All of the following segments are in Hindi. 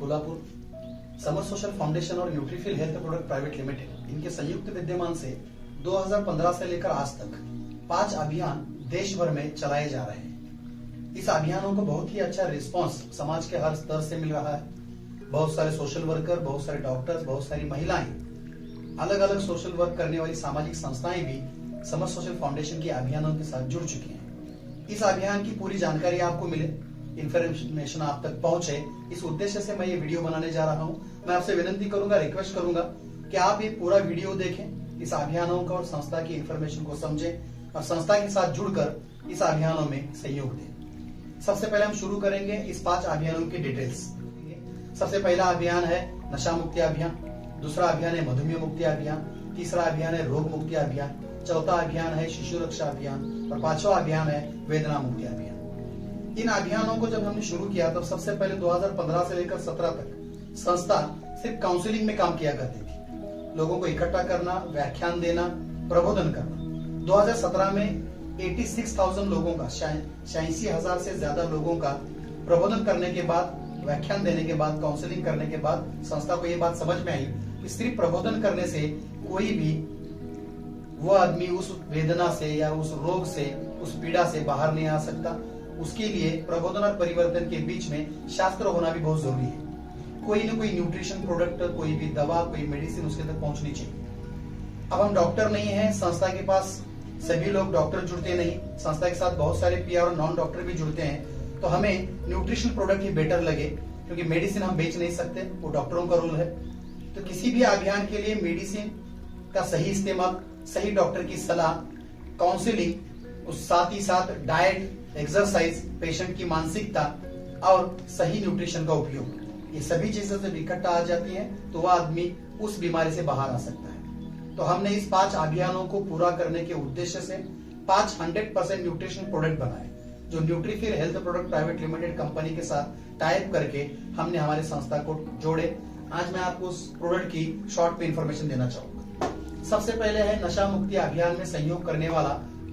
कोल्हापुर, समर सोशल फाउंडेशन और न्यूट्रीफिल हेल्थ प्रोडक्ट प्राइवेट लिमिटेड इनके संयुक्त विद्यमान से 2015 से लेकर आज तक 5 अभियान देश भर में चलाए जा रहे हैं। इस अभियानों को बहुत ही अच्छा रिस्पांस समाज के हर स्तर से मिल रहा है। बहुत सारे सोशल वर्कर, बहुत सारे डॉक्टर्स, बहुत सारी महिलाएं, अलग अलग सोशल वर्क करने वाली सामाजिक संस्थाएं भी समर सोशल फाउंडेशन के अभियानों के साथ जुड़ चुकी हैं। इस अभियान की पूरी जानकारी आपको मिले, इंफॉर्मेशन आप तक पहुंचे, इस उद्देश्य से मैं ये वीडियो बनाने जा रहा हूं। मैं आपसे विनती करूंगा, रिक्वेस्ट करूंगा कि आप ये पूरा वीडियो देखें, इस अभियानों का और संस्था की इंफॉर्मेशन को समझें और संस्था के साथ जुड़कर इस अभियानों में सहयोग दें। सबसे पहले हम शुरू करेंगे इस 5 अभियानों की डिटेल्स। सबसे पहला अभियान है नशा मुक्ति अभियान, दूसरा अभियान है मधुमेह मुक्ति अभियान, तीसरा अभियान है रोग मुक्ति अभियान, चौथा अभियान है शिशु रक्षा अभियान और 5वां अभियान है वेदना मुक्ति अभियान। इन अभियानों को जब हमने शुरू किया तब सबसे पहले 2015 से लेकर 17 तक संस्था सिर्फ काउंसलिंग में काम किया करती थी, लोगों को इकट्ठा करना, व्याख्यान देना, प्रबोधन करना। 2017 में 86,000 लोगों का, 86,000 से ज्यादा लोगों का प्रबोधन करने के बाद, व्याख्यान देने के बाद, काउंसलिंग करने के बाद संस्था को ये बात समझ में आई कि सिर्फ प्रबोधन करने से कोई भी वो आदमी उस वेदना से या उस रोग से, उस पीड़ा से बाहर नहीं आ सकता। उसके लिए प्रबोधन और परिवर्तन के बीच में शास्त्र होना भी बहुत जरूरी है। कोई ना कोई न्यूट्रिशन प्रोडक्ट, कोई भी दवा, कोई मेडिसिन उसके तक पहुंचनी चाहिए। अब हम डॉक्टर नहीं है, संस्था के पास सभी लोग डॉक्टर जुड़ते नहीं, संस्था के साथ बहुत सारे पीआर और नॉन डॉक्टर भी जुड़ते हैं, तो हमें न्यूट्रिशन प्रोडक्ट ही बेटर लगे, क्योंकि मेडिसिन हम बेच नहीं सकते, वो डॉक्टरों का रूल है। तो किसी भी अभियान के लिए मेडिसिन का सही इस्तेमाल, सही डॉक्टर की सलाह, काउंसलिंग, उस साथ ही साथ डाइट, एक्सरसाइज, पेशेंट की मानसिकता और सही न्यूट्रिशन का उपयोग, ये सभी चीजें जब इकट्ठा आ जाती हैं तो वह आदमी उस बीमारी से बाहर आ सकता है। तो हमने इस 5 अभियानों को पूरा करने के उद्देश्य से 5 100% न्यूट्रिशन प्रोडक्ट बनाए, जो Nutrifill health product private limited company के साथ टाइप करके हमने हमारी संस्था को जोड़े। आज मैं आपको उस प्रोडक्ट की शॉर्ट में इंफॉर्मेशन देना चाहूंगा। सबसे पहले है नशा मुक्ति अभियान में सहयोग करने वाला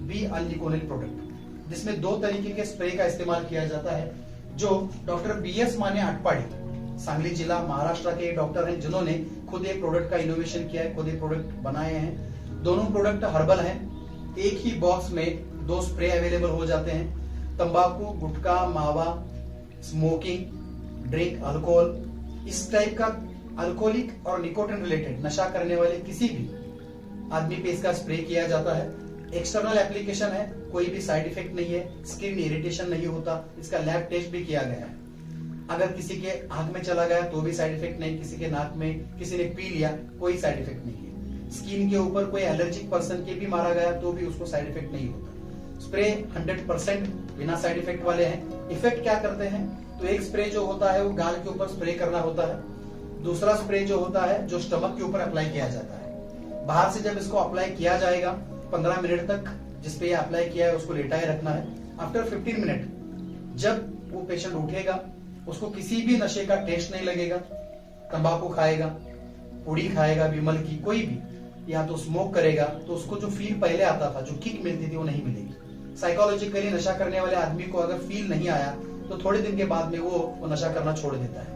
बी अल्निकोनिल प्रोडक्ट, जिसमें 2 तरीके के स्प्रे का इस्तेमाल किया जाता है, जो डॉक्टर BS माने अटपाड़ी, सांगली जिला, महाराष्ट्र के डॉक्टर हैं, जिन्होंने खुद एक प्रोडक्ट का इनोवेशन किया है, खुद एक प्रोडक्ट बनाए हैं। दोनों प्रोडक्ट हर्बल हैं। एक ही बॉक्स में 2 स्प्रे अवेलेबल हो जाते हैं। तंबाकू, गुटखा, मावा, स्मोकिंग, ड्रिंक, अल्कोहल, इस टाइप का अल्कोहलिक और निकोटिन रिलेटेड नशा करने वाले किसी भी आदमी पे इसका स्प्रे किया जाता है। एक्सटर्नल एप्लीकेशन है, कोई भी साइड इफेक्ट नहीं है, स्किन इरिटेशन नहीं होता, इसका लैब टेस्ट भी किया गया है। अगर किसी के आंख में चला गया तो भी साइड इफेक्ट नहीं, किसी के नाक में किसी ने पी लिया, कोई साइड इफेक्ट नहीं है। स्किन के ऊपर कोई एलर्जिक पर्सन के भी मारा गया तो भी उसको साइड इफेक्ट नहीं होता। स्प्रे 100% बिना साइड इफेक्ट वाले हैं। इफेक्ट क्या करते हैं, तो एक स्प्रे जो होता है वो गाल के ऊपर स्प्रे करना होता है, दूसरा स्प्रे जो होता है जो स्टमक के ऊपर अप्लाई किया जाता है। बाहर से जब इसको अप्लाई किया जाएगा 15 मिनट तक जिसपे अप्लाई किया है उसको लेटाए रखना है। आफ्टर 15 मिनट जब वो पेशेंट उठेगा, उसको किसी भी नशे का टेस्ट नहीं लगेगा। तंबाकू खाएगा, पुड़ी खाएगा, विमल की कोई भी, या तो स्मोक करेगा तो उसको जो फील पहले आता था, जो किक मिलती थी, वो नहीं मिलेगी। साइकोलॉजिकली नशा करने वाले आदमी को अगर फील नहीं आया तो थोड़े दिन के बाद में वो नशा करना छोड़ देता है।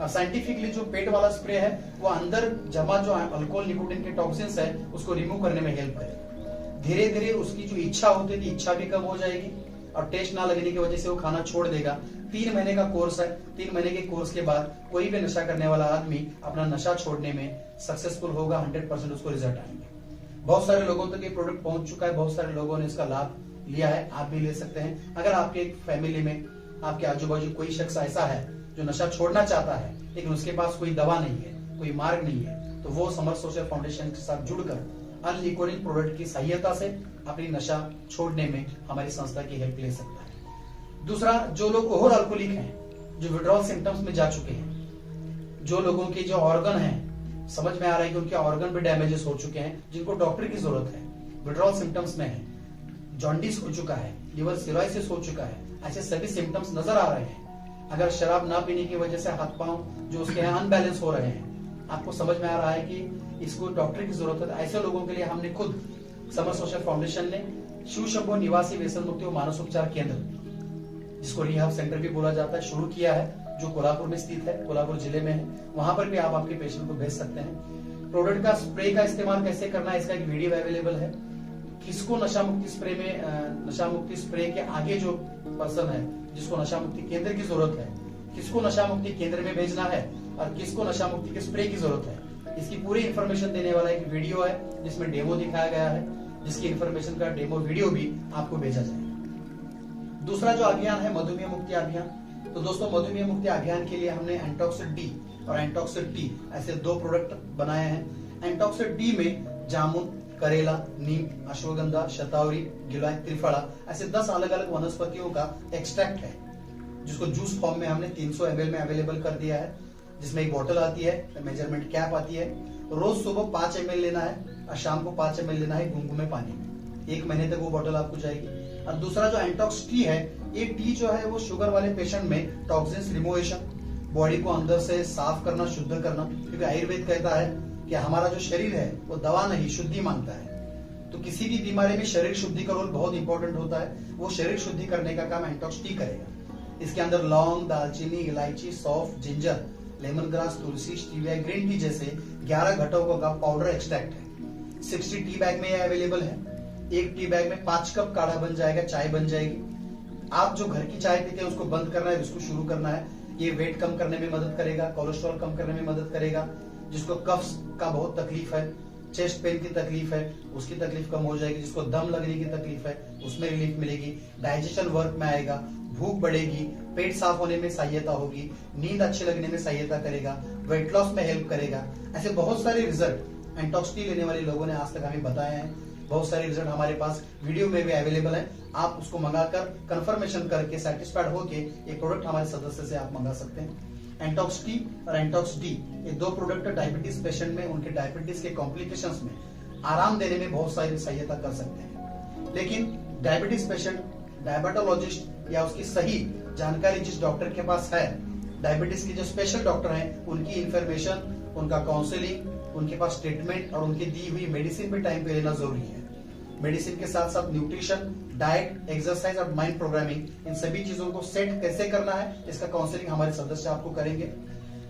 और साइंटिफिकली जो पेट वाला स्प्रे है वो अंदर जमा जो अल्कोहल, निकोटिन के टॉक्सिन्स है उसको रिमूव करने में हेल्प करेगा। धीरे धीरे उसकी जो इच्छा होती थी, इच्छा भी कम हो जाएगी और टेस्ट ना लगने की वजह से वो खाना छोड़ देगा। 3 महीने का कोर्स है। 3 महीने के कोर्स के बाद कोई भी नशा करने वाला आदमी अपना नशा छोड़ने में सक्सेसफुल होगा, 100% उसको रिजल्ट आएंगे। बहुत सारे लोगों तक ये प्रोडक्ट पहुंच चुका है, बहुत सारे लोगों ने इसका लाभ लिया है, आप भी ले सकते हैं। अगर आपके फैमिली में, आपके आजू बाजू कोई शख्स ऐसा है जो नशा छोड़ना चाहता है लेकिन उसके पास कोई दवा नहीं है, कोई मार्ग नहीं है, तो वो समर सोशल फाउंडेशन के साथ जुड़कर अल्निकोनिल प्रोडक्ट की सहायता से अपनी नशा छोड़ने में हमारी संस्था की हेल्प ले सकता है। दूसरा, जो लोग ओवर अल्कोहलिक हैं, जो विड्रॉल सिम्टम्स में जा चुके हैं, जो लोगों के जो ऑर्गन हैं समझ में आ रहा है कि उनके ऑर्गन भी डैमेजेस हो चुके हैं, जिनको डॉक्टर की जरूरत है, विड्रॉल सिम्टम्स में है, जॉन्डिस हो चुका है, लिवर सिरोसिस हो चुका है, ऐसे सभी सिम्टम्स नजर आ रहे हैं। अगर शराब ना पीने की वजह से हाथ पांव जो उसके हैं अनबैलेंस हो रहे हैं, आपको समझ में आ रहा है कि इसको डॉक्टर की जरूरत है, ऐसे लोगों के लिए हमने खुद समर सोशल फाउंडेशन ने शिव शंभो निवासी व्यसन मुक्ति और मानस उपचार केंद्र, जिसको रिहाब सेंटर भी बोला जाता है, शुरू किया है, जो कोल्हापुर में स्थित है, कोल्हापुर जिले में है, वहां पर भी आप आपके पेशेंट को भेज सकते हैं। प्रोडक्ट का स्प्रे का इस्तेमाल कैसे करना है, इसका एक वीडियो अवेलेबल है। किसको नशा मुक्ति स्प्रे में, नशा मुक्ति स्प्रे के आगे जो पर्सन है जिसको नशा मुक्ति केंद्र की जरूरत है, किसको नशा मुक्ति केंद्र में भेजना है और किसको नशा मुक्ति के स्प्रे की जरूरत है, इसकी पूरी इंफॉर्मेशन देने वाला एक वीडियो है जिसमें डेमो दिखाया गया है, जिसकी इंफॉर्मेशन का डेमो वीडियो भी आपको भेजा जाएगा। दूसरा जो अभियान है मधुमेह मुक्ति अभियान। तो दोस्तों, मधुमेह मुक्ति अभियान के लिए हमने एंटॉक्सिड डी और एंटॉक्सिड टी ऐसे 2 प्रोडक्ट बनाए हैं। एंटॉक्सिड डी में जामुन, करेला, नीम, अश्वगंधा, शतावरी, गिलोय, त्रिफला ऐसे 10 अलग अलग वनस्पतियों का एक्सट्रैक्ट है, जिसको जूस फॉर्म में हमने 300 ml में अवेलेबल कर दिया है, जिसमें एक बोतल आती है, मेजरमेंट कैप आती है। रोज सुबह 5 ml लेना है और शाम को 5 ml लेना है गुनगुने पानी में। 1 महीने तक वो बोतल आपको जाएगी। और दूसरा जो एंटॉक्स टी है, ये टी जो है वो शुगर वाले पेशेंट में टॉक्सिन्स रिमूवेशन, बॉडी को अंदर से साफ करना, शुद्ध करना, क्योंकि आयुर्वेद कहता है कि हमारा जो शरीर है वो दवा नहीं शुद्धि मांगता है। तो किसी भी बीमारी में शरीर शुद्धि का रोल बहुत इंपॉर्टेंट होता है। वो शरीर शुद्धि करने का काम एंटॉक्स टी करेगा। इसके अंदर लौंग, दालचीनी, इलायची, सौंफ, जिंजर, लेमन ग्रास, तुलसी, स्टीविया, ग्रीन टी जैसे 11 घटकों का पाउडर एक्सट्रैक्ट है। 60 टी बैग में यह अवेलेबल है। एक टी बैग में 5 कप काढ़ा बन जाएगा, चाय बन जाएगी। आप जो घर की चाय पीते हैं उसको बंद करना है, उसको शुरू करना है। ये वेट कम करने में मदद करेगा, कोलेस्ट्रॉल कम करने में मदद करेगा। जिसको कफ का बहुत तकलीफ है, चेस्ट पेन की तकलीफ है, उसकी तकलीफ कम हो जाएगी। जिसको दम लगने की तकलीफ है उसमें रिलीफ मिलेगी। डाइजेशन वर्क में आएगा, भूख बढ़ेगी, पेट साफ होने में सहायता होगी, नींद अच्छे लगने में सहायता करेगा, वेट लॉस में हेल्प करेगा। ऐसे बहुत सारे रिजल्ट एंटॉक्स टी लेने वाले लोगों ने आज तक हमें बताए हैं। बहुत सारे रिजल्ट हमारे पास वीडियो में भी अवेलेबल है। आप उसको मंगाकर कंफर्मेशन करके सेटिस्फाइड होके ये प्रोडक्ट हमारे सदस्य से आप मंगा सकते हैं। एंटॉक्स टी और एंटॉक्स डी, ये 2 प्रोडक्ट डायबिटीज पेशेंट में उनके डायबिटीज के कॉम्प्लिकेशंस में आराम देने में बहुत सारी सहायता कर सकते हैं। लेकिन डायबिटीज पेशेंट, डायबिटोलॉजिस्ट या उसकी सही जानकारी जिस डॉक्टर के पास है, डायबिटीज के जो स्पेशल डॉक्टर हैं, उनकी इंफॉर्मेशन, उनका काउंसलिंग, उनके पास ट्रीटमेंट और उनकी दी हुई मेडिसिन भी टाइम पे लेना जरूरी है। मेडिसिन के साथ साथ न्यूट्रिशन, डाइट, एक्सरसाइज और माइंड प्रोग्रामिंग, इन सभी चीजों को सेट कैसे करना है, इसका काउंसलिंग हमारे सदस्य आपको करेंगे।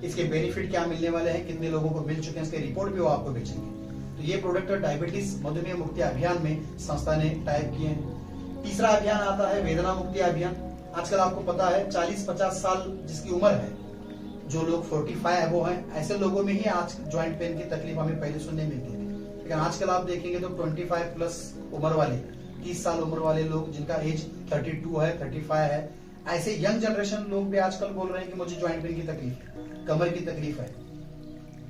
इसके बेनिफिट क्या मिलने वाले हैं, कितने लोगों को मिल चुके हैं, इसके रिपोर्ट भी वो आपको भेजेंगे। तो ये प्रोडक्ट डायबिटीज मधुमेह मुक्ति अभियान में संस्था ने टाइप किए हैं। तीसरा अभियान आता है वेदना मुक्ति अभियान। आजकल आपको पता है 40-50 साल जिसकी उम्र है, जो लोग 45 अबो हैं, ऐसे लोगों में ही आज ज्वाइंट पेन की तकलीफ हमें पहले सुनने मिलती थी। लेकिन आजकल आप देखेंगे तो 25 प्लस उम्र वाले, 30 साल उम्र वाले लोग जिनका एज 32 है, 35 है, ऐसे यंग जनरेशन लोग भी आजकल बोल रहे हैं कि मुझे ज्वाइंट पेन की तकलीफ है, कमर की तकलीफ है,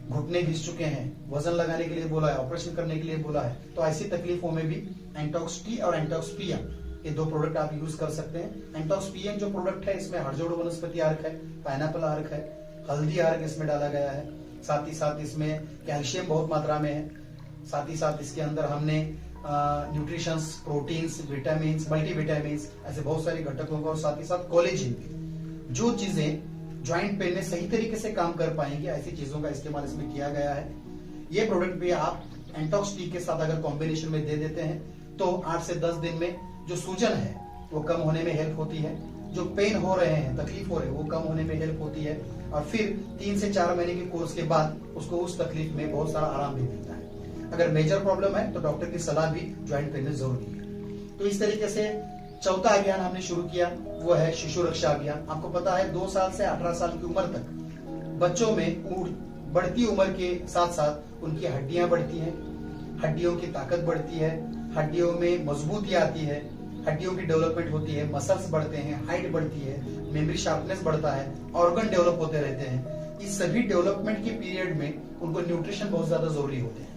घुटने घिस चुके हैं, वजन लगाने के लिए बोला है, ऑपरेशन करने के लिए बोला है। तो ऐसी तकलीफों में भी एंटॉक्स टी और एंटॉक्स पीएम, ये 2 प्रोडक्ट आप यूज कर सकते हैं। एंटॉक्स पीएम जो प्रोडक्ट है, इसमें हड़जोड़ वनस्पति अर्क है, पाइनएप्पल अर्क है, हल्दी अर्क इसमें डाला गया है। साथ ही साथ इसमें कैल्शियम बहुत मात्रा में है। साथ ही साथ इसके अंदर हमने न्यूट्रिशंस, प्रोटीन्स, विटामिन, मल्टीविटामिन, ऐसे बहुत सारे घटकों का, और साथ ही साथ कोलेजिन, जो चीजें ज्वाइंट पेन में सही तरीके से काम कर पाएंगे, ऐसी चीजों का इस्तेमाल इसमें किया गया है। ये प्रोडक्ट भी आप एंटॉक्स टी के साथ अगर कॉम्बिनेशन में दे देते हैं तो 8 से 10 दिन में जो सूजन है वो कम होने में हेल्प होती है, जो पेन हो रहे हैं, तकलीफ हो रही है, वो कम होने में हेल्प होती है, और फिर 3 से 4 महीने के कोर्स के बाद उसको उस तकलीफ में बहुत सारा आराम भी मिलता है। अगर मेजर प्रॉब्लम है तो डॉक्टर की सलाह भी ज्वाइंट पेन में जरूरी है। तो इस तरीके से चौथा अभियान हमने शुरू किया, वो है शिशु रक्षा अभियान। आपको पता है 2 साल से 18 साल की उम्र तक बच्चों में बढ़ती उम्र के साथ साथ उनकी हड्डियां बढ़ती हैं, हड्डियों की ताकत बढ़ती है, हड्डियों में मजबूती आती है, हड्डियों की डेवलपमेंट होती है, मसल्स बढ़ते हैं, हाइट बढ़ती है, मेमोरी शार्पनेस बढ़ता है, ऑर्गन डेवलप होते रहते हैं। इस सभी डेवलपमेंट के पीरियड में उनको न्यूट्रिशन बहुत ज्यादा जरूरी होते हैं।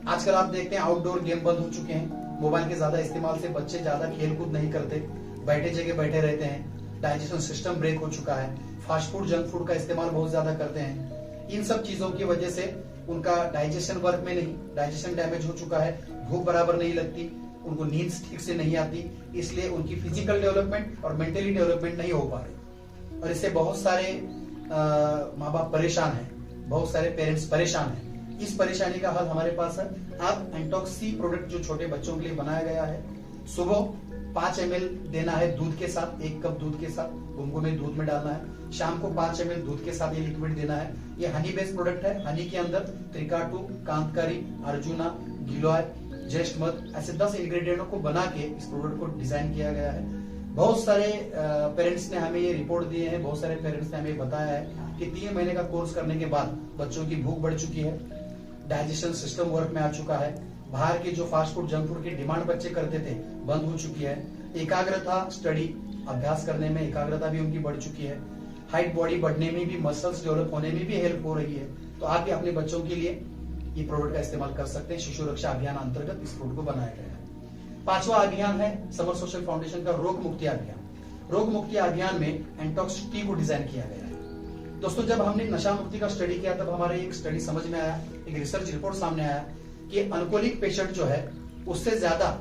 आजकल आप देखते हैं आउटडोर गेम बंद हो चुके हैं, मोबाइल के ज्यादा इस्तेमाल से बच्चे ज्यादा खेल कूद नहीं करते, बैठे जगह बैठे रहते हैं, डाइजेशन सिस्टम ब्रेक हो चुका है, फास्ट फूड, जंक फूड का इस्तेमाल बहुत ज्यादा करते हैं। इन सब चीजों की वजह से उनका डाइजेशन वर्क में नहीं, डाइजेशन डैमेज हो चुका है, भूख बराबर नहीं लगती, उनको नींद ठीक से नहीं आती, इसलिए उनकी फिजिकल डेवलपमेंट और मेंटली डेवलपमेंट नहीं हो पा रही, और इससे बहुत सारे माँ बाप परेशान हैं, बहुत सारे पेरेंट्स परेशान हैं। इस परेशानी का हल हमारे पास है। आप एंटॉक्सी प्रोडक्ट जो छोटे बच्चों के लिए बनाया गया है, सुबह 5 ml देना है दूध के साथ, 1 कप दूध के साथ गुनगुने दूध में डालना है। शाम को 5 ml दूध के साथ ये लिक्विड देना है। ये हनी बेस्ड प्रोडक्ट है। हनी के अंदर त्रिकाटू, कांतकारी, अर्जुना, गिलोय, ज्येष्ठ मध ऐसे 10 इंग्रेडिएंटों को बना के इस प्रोडक्ट को डिजाइन किया गया है। बहुत सारे पेरेंट्स ने हमें ये रिपोर्ट दिए हैं, बहुत सारे पेरेंट्स ने हमें बताया है कि 3 महीने का कोर्स करने के बाद बच्चों की भूख बढ़ चुकी है, डाइजेशन सिस्टम वर्क में आ चुका है, बाहर की जो फास्ट फूड, जंक फूड की डिमांड बच्चे करते थे बंद हो चुकी है, एकाग्रता, स्टडी, अभ्यास करने में एकाग्रता भी उनकी बढ़ चुकी है, हाइट बॉडी बढ़ने में भी, मसल्स डेवलप होने में भी हेल्प हो रही है। तो आप भी अपने बच्चों के लिए ये प्रोडक्ट का इस्तेमाल कर सकते हैं। शिशु रक्षा अभियान अंतर्गत इस प्रोडक्ट को बनाया गया है। 5वां अभियान है समर सोशल फाउंडेशन का रोग मुक्ति अभियान। रोग मुक्ति अभियान में एंटॉक्स टी को डिजाइन किया गया है। दोस्तों, जब हमने नशा मुक्ति का स्टडी किया तब हमारे एक स्टडी समझ में आया, एक रिसर्च रिपोर्ट सामने आया कि अल्कोहलिक पेशेंट जो है उससे ज्यादा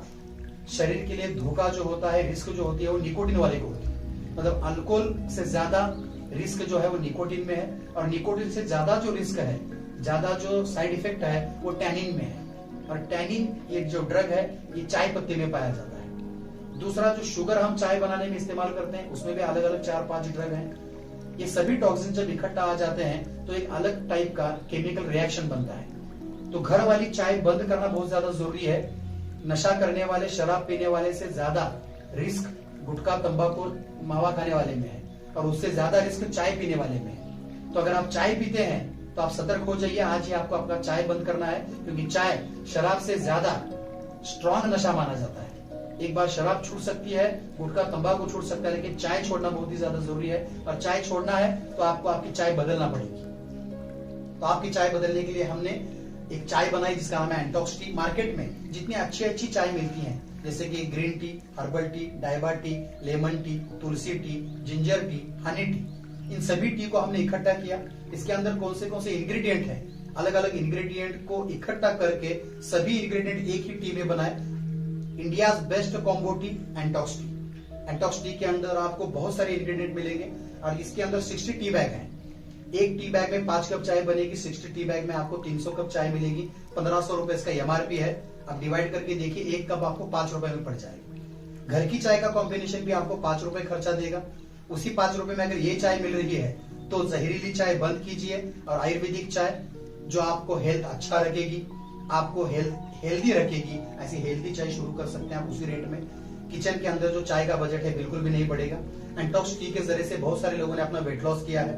शरीर के लिए धोखा जो होता है, रिस्क जो होती है वो निकोटिन वाले को होती है। मतलब अल्कोहल से ज्यादा रिस्क जो है वो निकोटिन में है, और निकोटिन से ज्यादा जो रिस्क है, ज्यादा जो साइड इफेक्ट है वो टैनिन में है। और टैनिन एक जो ड्रग है ये चाय पत्ती में पाया जाता है। दूसरा, जो शुगर हम चाय बनाने में इस्तेमाल करते हैं उसमें भी अलग अलग 4-5 ड्रग हैं। ये सभी टॉक्सिन जब इकट्ठा आ जाते हैं तो एक अलग टाइप का केमिकल रिएक्शन बनता है। तो घर वाली चाय बंद करना बहुत ज्यादा जरूरी है। नशा करने वाले, शराब पीने वाले से ज्यादा रिस्क गुटखा, तंबाकू, मावा खाने वाले में है, और उससे ज्यादा रिस्क चाय पीने वाले में है। तो अगर आप चाय पीते हैं तो आप सतर्क हो जाइए, आज ही आपको अपना चाय बंद करना है, क्योंकि चाय शराब से ज्यादा स्ट्रॉन्ग नशा माना जाता है। एक बार शराब छूट सकती है, गुटखा, तंबाकू छूट सकता है, लेकिन चाय छोड़ना बहुत ही ज्यादा जरूरी है। और चाय छोड़ना है तो आपको आपकी चाय बदलना पड़ेगी। तो आपकी चाय बदलने के लिए हमने एक चाय बनाई जिसका नाम है एंटॉक्स टी। मार्केट में जितनी अच्छी अच्छी चाय मिलती है, जैसे कि ग्रीन टी, हर्बल टी, डाइबा tea, lemon tea, tulsi tea, ginger tea, honey tea, इन सभी टी को हमने इकट्ठा किया। इसके अंदर कौन से इंग्रेडिएंट हैं, अलग अलग इंग्रेडिएंट को इकट्ठा करके सभी इंग्रेडिएंट एक ही टी में बनाए। इंडिया बेस्ट कॉम्बो टी एंटॉक्स टी। एंटॉक्स टी के अंदर आपको बहुत सारे इंग्रेडिएंट मिलेंगे, और इसके अंदर 60 टी बैग हैं। एक टी बैग में 5 कप चाय बनेगी, 60 टी बैग में आपको 300 कप चाय मिलेगी। 1500 रुपए इसका एमआरपी है। अब डिवाइड करके देखिए, एक कप आपको 5 रुपए में पड़ जाएगी। घर की चाय का कॉम्बिनेशन भी आपको 5 रुपए खर्चा देगा। उसी 5 रुपए में अगर ये चाय मिल रही है तो जहरीली चाय बंद कीजिए, और आयुर्वेदिक चाय जो आपको हेल्थ अच्छा रखेगी, आपको हेल्दी रखेगी, ऐसी हेल्दी चाय शुरू कर सकते हैं आप उसी रेट में। किचन के अंदर जो चाय का बजट है बिल्कुल भी नहीं बढ़ेगा। एंटॉक्स टी के जरिए से बहुत सारे लोगों ने अपना वेट लॉस किया है,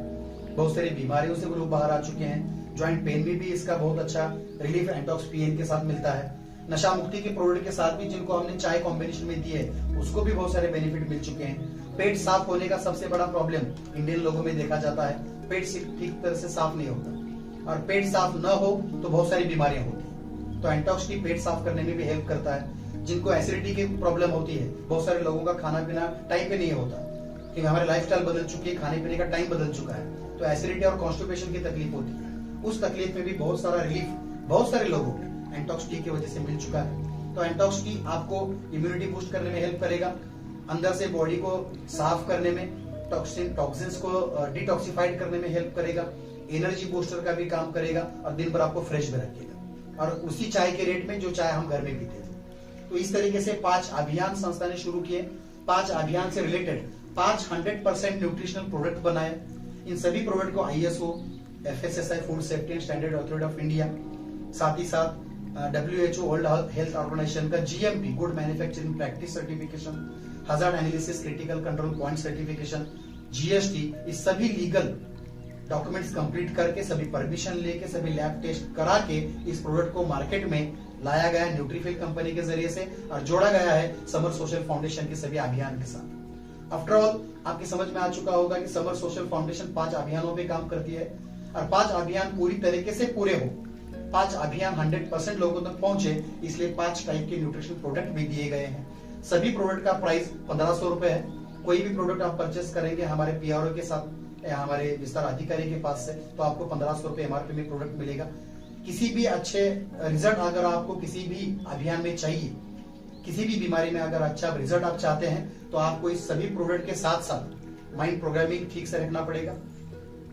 बहुत सारी बीमारियों से वो लोग बाहर आ चुके हैं। ज्वाइंट पेन में भी इसका बहुत अच्छा रिलीफ एंटॉक्स पीएन के साथ मिलता है। नशा मुक्ति के प्रोडक्ट के साथ भी जिनको हमने चाय कॉम्बिनेशन में दी है उसको भी बहुत सारे बेनिफिट मिल चुके हैं। पेट साफ होने का सबसे बड़ा प्रॉब्लम इंडियन लोगों में देखा जाता है, पेट ठीक तरह से साफ नहीं होता, और पेट साफ न हो तो बहुत सारी बीमारियां होती है। तो एंटॉक्स टी पेट साफ करने में भी हेल्प करता है। जिनको एसिडिटी की प्रॉब्लम होती है, बहुत सारे लोगों का खाना पीना टाइम पे नहीं होता, क्योंकि हमारे लाइफस्टाइल बदल चुकी है, खाने पीने का टाइम बदल चुका है, तो एसिडिटी और कॉन्स्टिपेशन की तकलीफ होती है। उस तकलीफ में भी बहुत सारा रिलीफ बहुत सारे लोगों को एंटॉक्स टी की वजह से मिल चुका है। तो एंटॉक्स टी आपको इम्यूनिटी बूस्ट करने में हेल्प करेगा, अंदर से बॉडी को साफ करने में, टॉक्सिन्स को डिटॉक्सिफाइड करने में हेल्प करेगा, एनर्जी बूस्टर का भी काम करेगा, और दिन भर आपको फ्रेश भी रखेगा, और उसी चाय के रेट में जो चाय हम घर में पीते थे। तो इस तरीके से 5 अभियान संस्था ने शुरू किए। 5 अभियान से रिलेटेड 5 100% न्यूट्रिशनल प्रोडक्ट बनाए। इन सभी प्रोडक्ट को ISO, FSSAI food safety and standard authority of India, साथ ही साथ WHO वर्ल्ड हेल्थ ऑर्गेनाइजेशन का GMP good manufacturing practice certification, hazard analysis critical control point certification, GST, इस सभी लीगल डॉक्यूमेंट्स कंप्लीट करके, सभी परमिशन लेके, सभी लैब टेस्ट करा के इस प्रोडक्ट को मार्केट में लाया गया है न्यूट्रीफिल कंपनी के जरिए से, और जोड़ा गया है समर सोशल फाउंडेशन के सभी अभियान के साथ। आफ्टर ऑल आपकी समझ में आ चुका होगा कि समर सोशल फाउंडेशन 5 अभियानों पे काम करती है, और 5 अभियान पूरी तरीके से पूरे हो, 5 अभियान 100% लोगों तक पहुंचे, इसलिए 5 टाइप के न्यूट्रिशन प्रोडक्ट भी दिए गए हैं। सभी प्रोडक्ट का प्राइस 1500 रुपए है। कोई भी प्रोडक्ट आप परचेस करेंगे हमारे PRO के साथ या हमारे विस्तार अधिकारी के पास से, तो आपको 1500 रुपए MRP में प्रोडक्ट मिलेगा। किसी भी अच्छे रिजल्ट अगर आपको किसी भी अभियान में चाहिए, किसी भी बीमारी में अगर अच्छा रिजल्ट आप चाहते हैं, तो आपको इस सभी प्रोडक्ट के साथ साथ माइंड प्रोग्रामिंग ठीक से रखना पड़ेगा,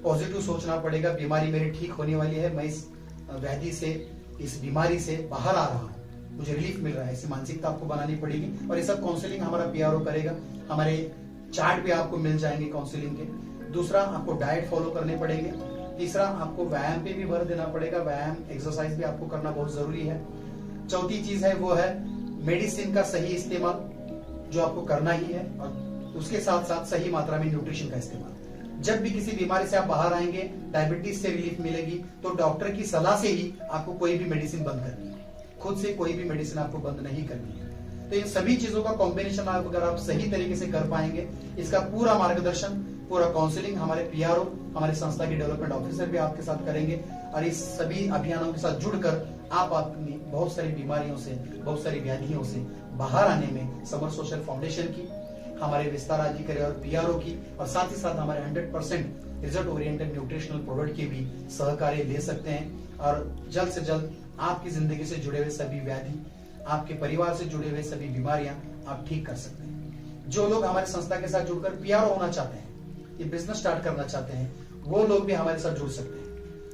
पॉजिटिव सोचना पड़ेगा। बीमारी मेरी ठीक होने वाली है, मैं इस व्याधि से, इस बीमारी से बाहर आ रहा हूँ, मुझे रिलीफ मिल रहा है, ऐसी मानसिकता आपको बनानी पड़ेगी। और ये सब काउंसलिंग हमारा पीआरओ करेगा, हमारे चार्ट भी आपको मिल जाएंगे काउंसलिंग के। दूसरा, आपको डाइट फॉलो करने पड़ेंगे। तीसरा, आपको व्यायाम पे भी भर देना पड़ेगा, व्यायाम एक्सरसाइज भी आपको करना बहुत जरूरी है। चौथी चीज है वो है मेडिसिन का सही इस्तेमाल, जो आपको करना ही है, और उसके साथ साथ सही मात्रा में न्यूट्रिशन का इस्तेमाल। जब भी किसी बीमारी से आप बाहर आएंगे, डायबिटीज से रिलीफ मिलेगी, तो डॉक्टर की सलाह से ही आपको कोई भी मेडिसिन बंद करनी है, खुद से कोई भी मेडिसिन आपको बंद नहीं करनी है। तो इन सभी चीजों का कॉम्बिनेशन अगर आप सही तरीके से कर पाएंगे, इसका पूरा मार्गदर्शन, पूरा काउंसलिंग हमारे पीआरओ, हमारे संस्था के डेवलपमेंट ऑफिसर भी आपके साथ करेंगे। और इस सभी अभियानों के साथ जुड़कर आप अपनी बहुत सारी बीमारियों से, बहुत सारी व्याधियों से बाहर आने में समर सोशल फाउंडेशन की, हमारे विस्तार अधिकारी और पीआरओ की, और साथ ही साथ हमारे 100% रिजल्ट ओरिएंटेड न्यूट्रिशनल प्रोडक्ट की भी सहकार्य ले सकते हैं। और जल्द से जल्द आपकी जिंदगी से जुड़े हुए सभी व्याधि, आपके परिवार से जुड़े हुए सभी बीमारियां आप ठीक कर सकते हैं। जो लोग हमारे संस्था के साथ जुड़कर पीआरओ होना चाहते हैं, ये बिजनेस स्टार्ट करना चाहते हैं, वो लोग भी हमारे साथ जुड़ सकते हैं।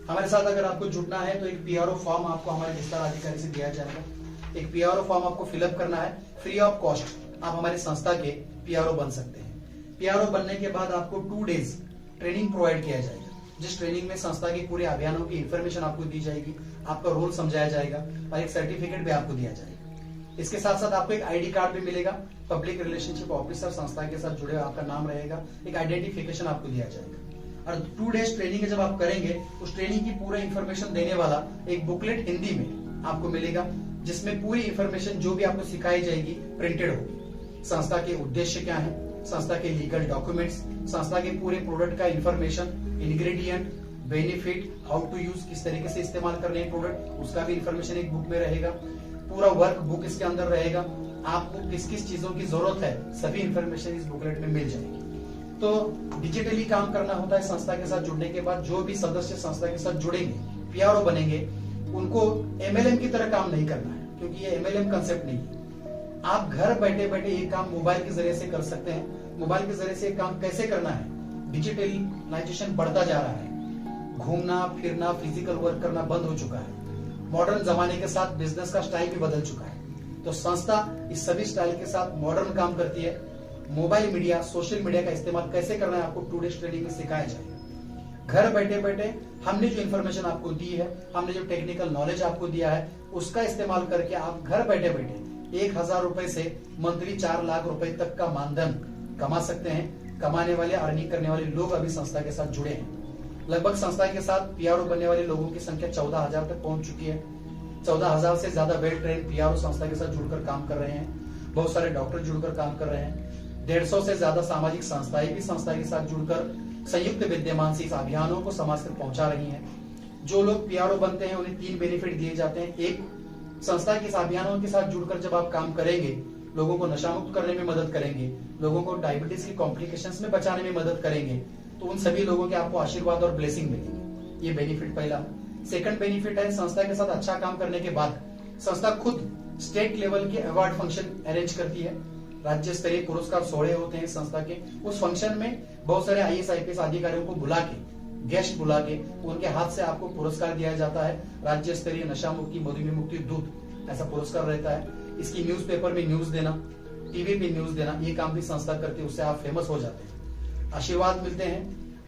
हमारे साथ अगर आपको जुड़ना है तो एक पीआरओ फॉर्म आपको हमारे विस्तार अधिकारी से दिया जाएगा। एक पीआरओ फॉर्म आपको फिलअप करना है, फ्री ऑफ कॉस्ट आप हमारी संस्था के पीआरओ बन सकते हैं। पीआरओ बनने के बाद आपको 2 डेज ट्रेनिंग प्रोवाइड किया जाएगा, जिस ट्रेनिंग में संस्था के पूरे अभियानों की इंफॉर्मेशन आपको दी जाएगी, आपका रोल समझाया जाएगा और एक सर्टिफिकेट भी आपको दिया जाएगा। इसके साथ साथ आपको एक आईडी कार्ड भी मिलेगा, पब्लिक रिलेशनशिप ऑफिसर संस्था के साथ जुड़े आपका नाम रहेगा, एक आइडेंटिफिकेशन आपको दिया जाएगा। और 2 डेज ट्रेनिंग जब आप करेंगे, उस ट्रेनिंग की पूरा इंफॉर्मेशन देने वाला एक बुकलेट हिंदी में आपको मिलेगा, जिसमें पूरी इंफॉर्मेशन जो भी आपको सिखाई जाएगी प्रिंटेड होगी। संस्था के उद्देश्य क्या है, संस्था के लीगल डॉक्यूमेंट्स, संस्था के पूरे प्रोडक्ट का information, ingredient, benefit, how to use, किस तरीके से इस्तेमाल करने हैं प्रोडक्ट, उसका भी इंफॉर्मेशन एक बुक में रहेगा। पूरा वर्क बुक इसके अंदर रहेगा, आपको किस किस चीजों की जरूरत है सभी इंफॉर्मेशन इस बुकलेट में मिल जाएगी। तो डिजिटली काम करना होता है संस्था के साथ जुड़ने के बाद। जो भी सदस्य संस्था के साथ जुड़ेंगे, पीआरओ बनेंगे, उनको एमएलएम की तरह काम नहीं करना है, क्योंकि ये एमएलएम कंसेप्ट नहीं है। आप घर बैठे बैठे ये काम मोबाइल के जरिए से कर सकते हैं। मोबाइल के जरिए से काम कैसे करना है, डिजिटलाइजेशन बढ़ता जा रहा है, घूमना फिरना फिजिकल वर्क करना बंद हो चुका है, मॉडर्न जमाने के साथ बिजनेस का स्टाइल भी बदल चुका है। तो संस्था इस सभी स्टाइल के साथ मॉडर्न काम करती है। मोबाइल मीडिया, सोशल मीडिया का इस्तेमाल कैसे करना है आपको 2 डेज ट्रेनिंग में सिखाया जाएगा। घर बैठे बैठे हमने जो इन्फॉर्मेशन आपको दी है, हमने जो टेक्निकल नॉलेज आपको दिया है, उसका इस्तेमाल करके आप घर बैठे बैठे 1000 रुपए से मंथली 4 लाख रुपए तक का मानधन कमा सकते हैं। कमाने वाले, अर्निंग करने वाले लोग अभी संस्था के साथ जुड़े हैं। लगभग संस्था के साथ पीआरओ बनने वाले लोगों की संख्या 14,000 तक पहुंच चुकी है। 14,000 से ज्यादा वेल ट्रेन पीआरओ संस्था के साथ जुड़कर काम कर रहे हैं। बहुत सारे डॉक्टर जुड़कर काम कर रहे हैं। 150 से ज्यादा सामाजिक संस्थाएं भी संस्था के साथ जुड़कर संयुक्त विद्यमान से इस अभियानों को समाज तक पहुंचा रही हैं। जो लोग पीआरओ बनते हैं उन्हें 3 बेनिफिट दिए जाते हैं। एक, संस्था के इस अभियानों के साथ जुड़कर जब आप काम करेंगे, लोगों को नशा मुक्त करने में मदद करेंगे, लोगों को डायबिटीज की कॉम्प्लिकेशंस में बचाने में मदद करेंगे, तो उन सभी लोगों के आपको आशीर्वाद और ब्लेसिंग मिलेंगे। ये बेनिफिट पहला। सेकंड बेनिफिट है, संस्था के साथ अच्छा काम करने के बाद संस्था खुद स्टेट लेवल के अवार्ड फंक्शन अरेंज करती है। राज्य स्तरीय पुरस्कार सोहळे होते हैं संस्था के। उस फंक्शन में बहुत सारे आईएएस आईपीएस अधिकारियों को बुला के, गेस्ट बुला के, उनके हाथ से आपको पुरस्कार दिया जाता है। राज्य स्तरीय नशा मुक्ति, मधुमेह मुक्ति दूत, ऐसा पुरस्कार रहता है। इसकी न्यूज़पेपर में न्यूज देना, टीवी पे न्यूज देना, ये काम भी संस्था करती है। उससे आप फेमस हो जाते हैं, आशीर्वाद मिलते हैं,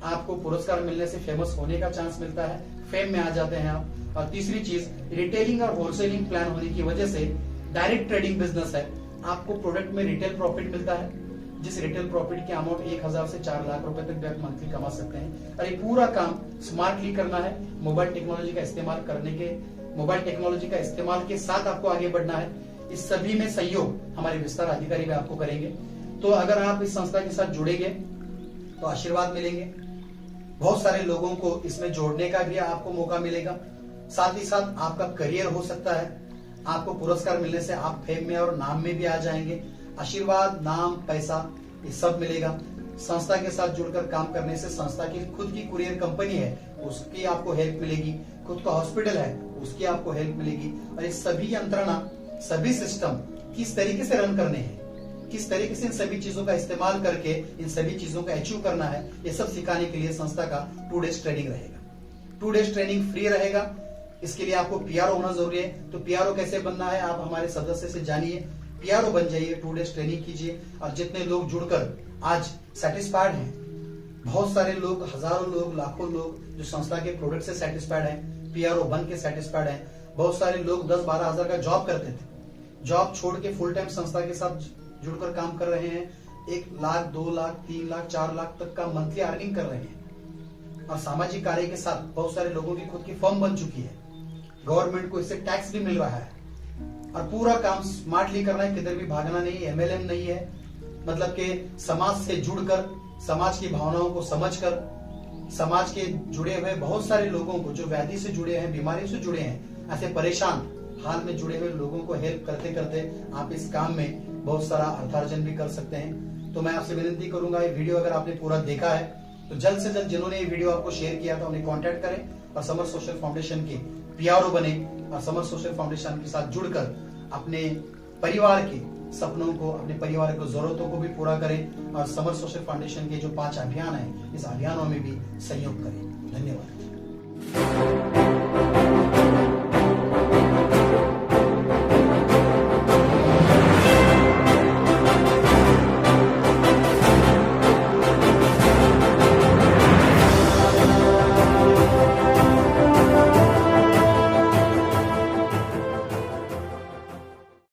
आपको पुरस्कार मिलने से फेमस होने का चांस मिलता है, फेम में आ जाते हैं आप। और तीसरी चीज, रिटेलिंग और होलसेलिंग प्लान होने की वजह से डायरेक्ट ट्रेडिंग बिजनेस है। आपको प्रोडक्ट में रिटेल प्रॉफिट मिलता है, जिस रिटेल प्रॉफिट की अमाउंट 1000 से 4 लाख रुपए तक आप मंथली कमा सकते हैं। और ये पूरा काम स्मार्टली करना है, मोबाइल टेक्नोलॉजी का इस्तेमाल के साथ आपको आगे बढ़ना है। इस सभी में सहयोग हमारे विस्तार अधिकारी भी आपको करेंगे। तो अगर आप इस संस्था के साथ जुड़ेंगे तो आशीर्वाद मिलेंगे, बहुत सारे लोगों को इसमें जोड़ने का भी आपको मौका मिलेगा। साथ ही साथ आपका करियर हो सकता है। आपको पुरस्कार मिलने से आप फेम में और नाम में भी आ जाएंगे। आशीर्वाद, नाम, पैसा, ये सब मिलेगा। संस्था के साथ जुड़कर काम करने से संस्था की खुद की कुरियर कंपनी है, उसकी आपको हेल्प मिलेगी। खुद का हॉस्पिटल है, उसकी आपको हेल्प मिलेगी। और ये सभी यंत्रणा, सभी सिस्टम किस तरीके से रन करने हैं, किस तरीके से इन सभी चीजों का इस्तेमाल करके इन सभी चीजों का अचीव करना है, ये सब सिखाने के लिए संस्था का 2 डेज ट्रेनिंग रहेगा। 2 डेज ट्रेनिंग फ्री रहेगा। इसके लिए आपको पीआरओ होना जरूरी है। तो पीआरओ कैसे बनना है आप हमारे सदस्य से जानिए। पीआरओ बन जाइए, 2 डेज ट्रेनिंग कीजिए और जितने लोग जुड़कर आज सेटिस्फाइड हैं, बहुत सारे लोग, हजारों लोग, लाखों लोग जो संस्था के प्रोडक्ट से सेटिस्फाइड हैं, पीआरओ बन के सेटिस्फाइड हैं। बहुत सारे लोग 10-12 हजार का जॉब करते थे, जॉब छोड़ के फुल टाइम संस्था के साथ जुड़कर काम कर रहे हैं। 1 लाख, 2 लाख, 3 लाख, 4 लाख तक का मंथली अर्निंग कर रहे हैं। और सामाजिक कार्य के साथ बहुत सारे लोगों की खुद की फर्म बन चुकी है। गवर्नमेंट को इससे टैक्स भी मिल रहा है और पूरा काम स्मार्टली करना है, किधर भी भागना नहीं, एमएलएम नहीं है। मतलब कि समाज से जुड़कर, समाज की भावनाओं को समझकर, समाज के जुड़े हुए बहुत सारे लोगों को जो व्याधि से जुड़े हैं, बीमारी से जुड़े हैं, ऐसे परेशान हाल में जुड़े हुए लोगों को हेल्प करते करते आप इस काम में बहुत सारा अर्थार्जन भी कर सकते हैं। तो मैं आपसे विनती करूंगा, ये वीडियो अगर आपने पूरा देखा है तो जल्द से जल्द जिन्होंने ये वीडियो आपको शेयर किया था उन्हें कांटेक्ट करें और समर सोशल फाउंडेशन के पीआरओ बने और समर सोशल फाउंडेशन के साथ जुड़कर अपने परिवार के सपनों को, अपने परिवार की जरूरतों को भी पूरा करें और समर सोशल फाउंडेशन के जो 5 अभियान है, इस अभियानों में भी सहयोग करें। धन्यवाद।